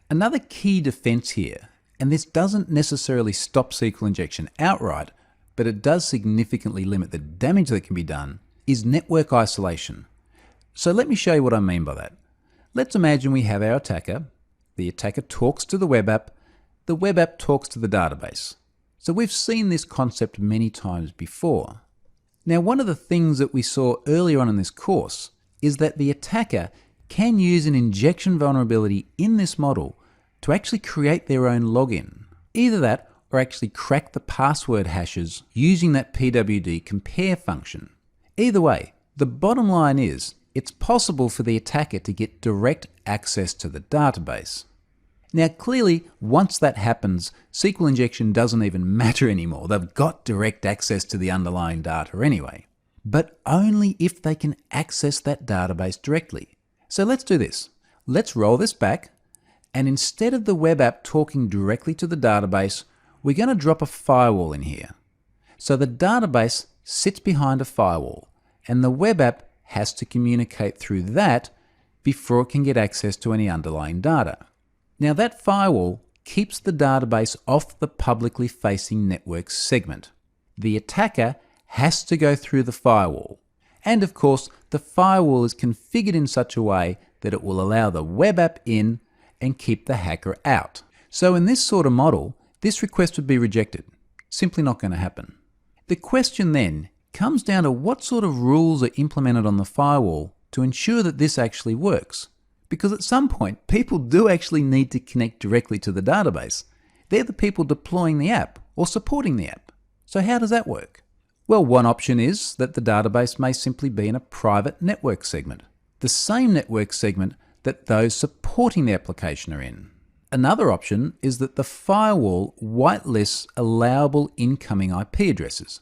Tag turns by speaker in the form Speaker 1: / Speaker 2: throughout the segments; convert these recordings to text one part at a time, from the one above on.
Speaker 1: Another key defense here, and this doesn't necessarily stop SQL injection outright, but it does significantly limit the damage that can be done, is network isolation. So let me show you what I mean by that. Let's imagine we have our attacker. The attacker talks to the web app talks to the database. So we've seen this concept many times before. Now, one of the things that we saw earlier on in this course is that the attacker can use an injection vulnerability in this model to actually create their own login. Either that or actually crack the password hashes using that pwd compare function. Either way, the bottom line is it's possible for the attacker to get direct access to the database. Now clearly, once that happens, SQL injection doesn't even matter anymore. They've got direct access to the underlying data anyway. But only if they can access that database directly. So let's do this. Let's roll this back, and instead of the web app talking directly to the database, we're going to drop a firewall in here. So the database sits behind a firewall, and the web app has to communicate through that before it can get access to any underlying data. Now that firewall keeps the database off the publicly facing network segment. The attacker has to go through the firewall. And of course, the firewall is configured in such a way that it will allow the web app in and keep the hacker out. So in this sort of model, this request would be rejected. Simply not going to happen. The question then comes down to what sort of rules are implemented on the firewall to ensure that this actually works. Because at some point, people do actually need to connect directly to the database. They're the people deploying the app or supporting the app. So how does that work? Well, one option is that the database may simply be in a private network segment, the same network segment that those supporting the application are in. Another option is that the firewall whitelists allowable incoming IP addresses.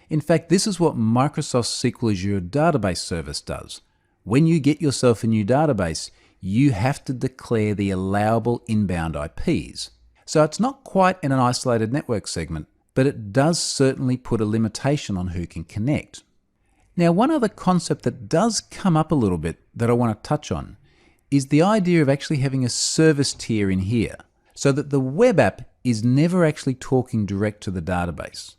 Speaker 1: In fact, this is what Microsoft SQL Azure Database Service does. When you get yourself a new database, you have to declare the allowable inbound IPs. So it's not quite in an isolated network segment, but it does certainly put a limitation on who can connect. Now, one other concept that does come up a little bit that I want to touch on is the idea of actually having a service tier in here, so that the web app is never actually talking direct to the database.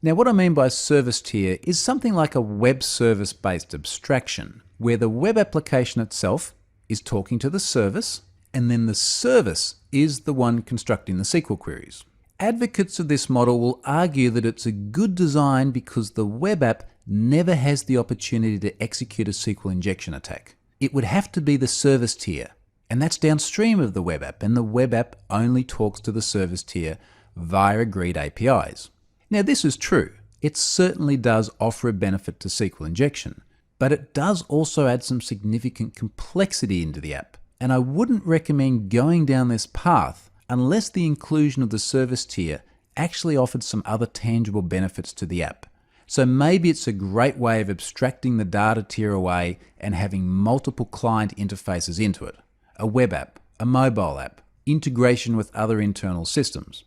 Speaker 1: Now, what I mean by service tier is something like a web service-based abstraction, where the web application itself is talking to the service, and then the service is the one constructing the SQL queries. Advocates of this model will argue that it's a good design because the web app never has the opportunity to execute a SQL injection attack. It would have to be the service tier, and that's downstream of the web app, and the web app only talks to the service tier via agreed APIs. Now, this is true. It certainly does offer a benefit to SQL injection, but it does also add some significant complexity into the app, and I wouldn't recommend going down this path unless the inclusion of the service tier actually offered some other tangible benefits to the app. So maybe it's a great way of abstracting the data tier away and having multiple client interfaces into it. A web app, a mobile app, integration with other internal systems.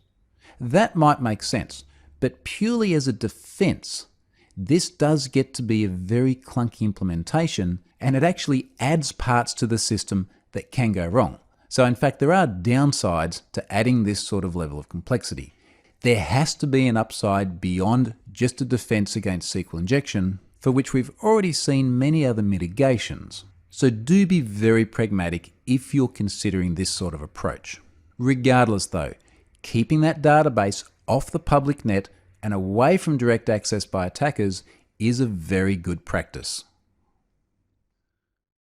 Speaker 1: That might make sense, but purely as a defense, this does get to be a very clunky implementation, and it actually adds parts to the system that can go wrong. So in fact, there are downsides to adding this sort of level of complexity. There has to be an upside beyond just a defense against SQL injection, for which we've already seen many other mitigations. So do be very pragmatic if you're considering this sort of approach. Regardless though, keeping that database off the public net and away from direct access by attackers is a very good practice.